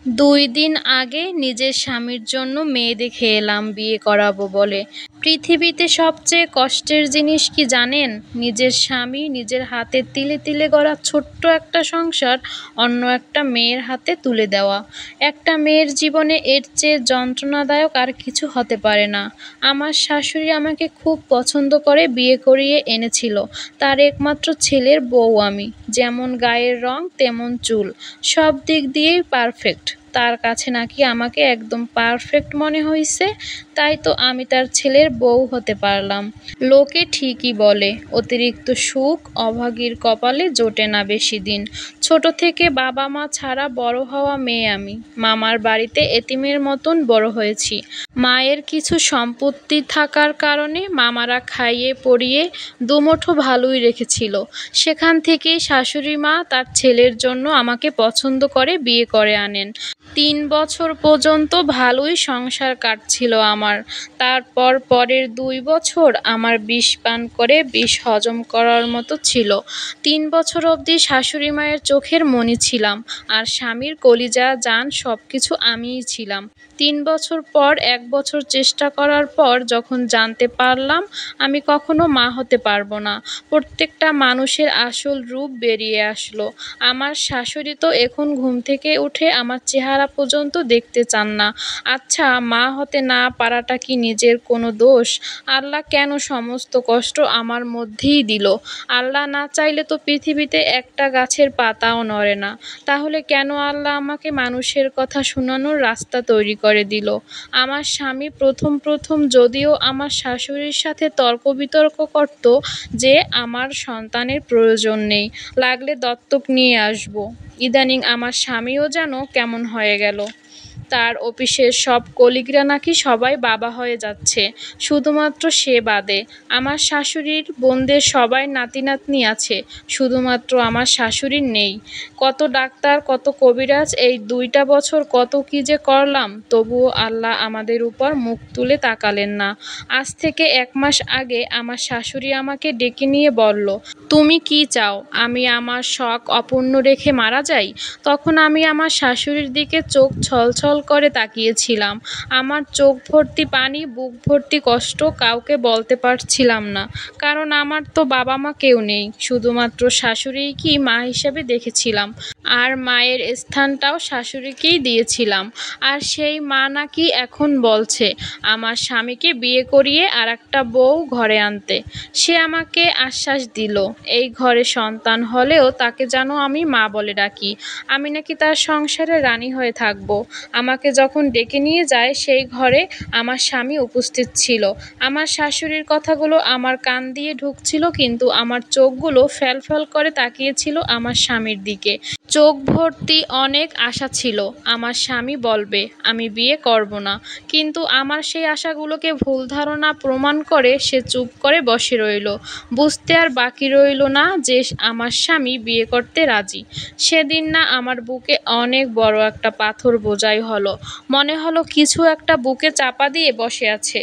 ২ দিন আগে নিজের স্বামীর জন্য মেয়ে দেখে এলাম বিয়ে করাবো বলে। পৃথিবীতে সবচেয়ে কষ্টের জিনিস কি জানেন? নিজের স্বামী, নিজের হাতে তিলে তিলে গড়া ছোট্ট একটা সংসার অন্য একটা মেয়ের হাতে তুলে দেওয়া। একটা মেয়ের জীবনে এর চেয়ে যন্ত্রণাদায়ক আর কিছু হতে পারে না। আমার শাশুড়ি আমাকে খুব পছন্দ করে বিয়ে করিয়ে এনেছিল। তার একমাত্র ছেলের বউ আমি। যেমন গায়ের রং তেমন চুল, সব দিক দিয়েই পারফেক্ট। তার কাছে নাকি আমাকে একদম পারফেক্ট মনে হইছে, তাই তো আমি তার ছেলের বউ হতে পারলাম। লোকে ঠিকই বলে, অতিরিক্ত সুখ অভাগীর কপালে জোটে না বেশি দিন। ছোট থেকে বাবা মা ছাড়া বড় হওয়া মেয়ে আমি। মামার বাড়িতে এতিমের মতন বড় হয়েছি। মায়ের কিছু সম্পত্তি থাকার কারণে মামারা খাইয়ে পরিয়ে দুমুঠো ভালোই রেখেছিল। সেখান থেকেই শাশুড়ি মা তার ছেলের জন্য আমাকে পছন্দ করে বিয়ে করে আনেন। ৩ বছর পর্যন্ত ভালোই সংসার কাটছিল আমার। তারপর পরের ২ বছর আমার বিষ পান করে বিষ হজম করার মতো ছিল। ৩ বছর অবধি শাশুড়ি মায়ের চোখের মণি ছিলাম, আর স্বামীর কলিজা জান সবকিছু আমিই ছিলাম। ৩ বছর পর ১ বছর চেষ্টা করার পর যখন জানতে পারলাম আমি কখনো মা হতে পারবো না, প্রত্যেকটা মানুষের আসল রূপ বেরিয়ে আসলো। আমার শাশুড়ি তো এখন ঘুম থেকে উঠে আমার চেহারা পর্যন্ত দেখতে চান না। আচ্ছা, মা হতে না পারাটা কি নিজের কোনো দোষ? আল্লাহ কেন সমস্ত কষ্ট আমার মধ্যেই দিল? আল্লাহ না চাইলে তো পৃথিবীতে একটা গাছের পাতাও নড়ে না। তাহলে কেন আল্লাহ আমাকে মানুষের কথা শোনানোর রাস্তা তৈরি করে দিল? আমার স্বামী প্রথম প্রথম যদিও আমার শাশুড়ির সাথে তর্ক বিতর্ক করত যে আমার সন্তানের প্রয়োজন নেই, লাগলে দত্তক নিয়ে আসবো। ইদানিং আমার স্বামীও যেন কেমন হয়ে গেল। তার অফিসের সব কলিগরা নাকি সবাই বাবা হয়ে যাচ্ছে, শুধুমাত্র সে বাদে। আমার শাশুড়ির বোনদের সবাই নাতি নাতনি আছে, শুধুমাত্র আমার শাশুড়ির নেই। কত ডাক্তার কত কবিরাজ, এই ২টা বছর কত কি যে করলাম, তবুও আল্লাহ আমাদের উপর মুখ তুলে তাকালেন না। আজ থেকে ১ মাস আগে আমার শাশুড়ি আমাকে ডেকে নিয়ে বলল, তুমি কি চাও আমি আমার শখ অপূর্ণ রেখে মারা যাই? তখন আমি আমার শাশুড়ির দিকে চোখ ছলছল করে তাকিয়েছিলাম। আমার চোখ ভর্তি পানি, বুক ভর্তি কষ্ট, কাউকে বলতে পারছিলাম না। কারণ আমার তো বাবা মা কেউ নেই, শুধুমাত্র শাশুড়িই কি মা হিসেবে দেখেছিলাম। আর মায়ের স্থানটাও শাশুড়িকেই দিয়েছিলাম। আর সেই মা নাকি এখন বলছে আমার স্বামীকে বিয়ে করিয়ে আরেকটা বউ ঘরে আনতে। সে আমাকে আশ্বাস দিল এই ঘরে সন্তান হলেও তাকে যেন আমি মা বলে ডাকি। আমি নাকি তার সংসারে রানী হয়ে থাকব। আমাকে যখন ডেকে নিয়ে যায় সেই ঘরে আমার স্বামী উপস্থিত ছিল। আমার শাশুড়ির কথাগুলো আমার কান দিয়ে ঢুকছিল, কিন্তু আমার চোখগুলো ফ্যালফ্যাল করে তাকিয়েছিল আমার স্বামীর দিকে। চোখ ভর্তি অনেক আশা ছিল আমার স্বামী বলবে আমি বিয়ে করব না, কিন্তু আমার সেই আশাগুলোকে ভুল ধারণা প্রমাণ করে সে চুপ করে বসে রইল। বুঝতে আর বাকি রইল না যে আমার স্বামী বিয়ে করতে রাজি। সেদিন না আমার বুকে অনেক বড় একটা পাথর বোঝাই হলো। মনে হলো কিছু একটা বুকে চাপা দিয়ে বসে আছে।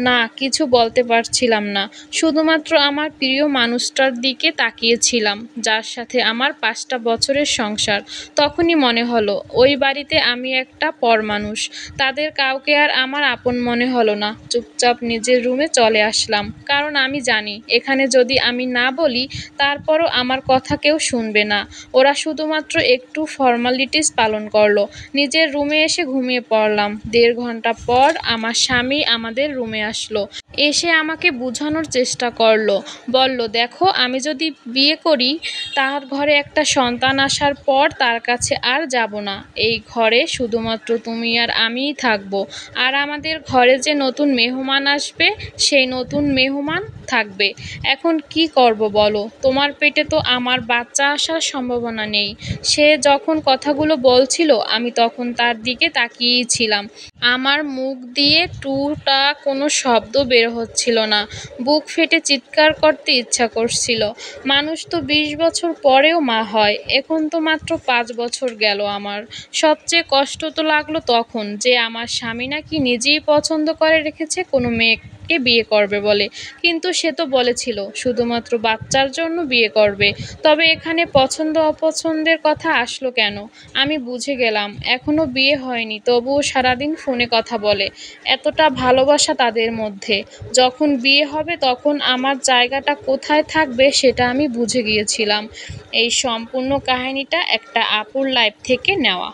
না, কিছু বলতে পারছিলাম না, শুধুমাত্র আমার প্রিয় মানুষটার দিকে তাকিয়েছিলাম যার সাথে আমার ৫টা বছরের সংসার। তখনই মনে হলো ওই বাড়িতে আমি একটা পরমানুষ। তাদের কাউকে আর আমার আপন মনে হলো না। চুপচাপ নিজের রুমে চলে আসলাম, কারণ আমি জানি এখানে যদি আমি না বলি তারপরও আমার কথা কেউ শুনবে না। ওরা শুধুমাত্র একটু ফর্মালিটিস পালন করলো। নিজের রুমে এসে ঘুমিয়ে পড়লাম। ১.৫ ঘন্টা পর আমার স্বামী আমাদের রুমে আসলো। এসে আমাকে বোঝানোর চেষ্টা করলো। বলল, দেখো আমি যদি বিয়ে করি তার ঘরে একটা সন্তান আসার পর তার কাছে আর যাব না। এই ঘরে শুধুমাত্র তুমি আর আমিই থাকবো। আর আমাদের ঘরে যে নতুন মেহমান আসবে সেই নতুন মেহমান থাকবে। এখন কি করব বলো? তোমার পেটে তো আমার বাচ্চা আসার সম্ভাবনা নেই। সে যখন কথাগুলো বলছিল আমি তখন তার দিকে তাকিয়েই ছিলাম। আমার মুখ দিয়ে টুটা কোনো শব্দ বের হচ্ছিল না। বুক ফেটে চিৎকার করতে ইচ্ছা করছিল। মানুষ তো ২০ বছর পরেও মা হয়, এখন তো মাত্র ৫ বছর গেল আমার। সবচেয়ে কষ্ট তো লাগলো তখন যে আমার স্বামী নাকি নিজেই পছন্দ করে রেখেছে কোনো মেয়েকে থেকে বিয়ে করবে বলে, কিন্তু সে তো বলেছিল শুধুমাত্র বাচ্চার জন্য বিয়ে করবে। তবে এখানে পছন্দ অপছন্দের কথা আসলো কেন? আমি বুঝে গেলাম এখনো বিয়ে হয়নি, তবুও সারাদিন ফোনে কথা বলে। এতটা ভালোবাসা তাদের মধ্যে। যখন বিয়ে হবে তখন আমার জায়গাটা কোথায় থাকবে সেটা আমি বুঝে গিয়েছিলাম। এই সম্পূর্ণ কাহিনীটা একটা আপুর লাইফ থেকে নেওয়া।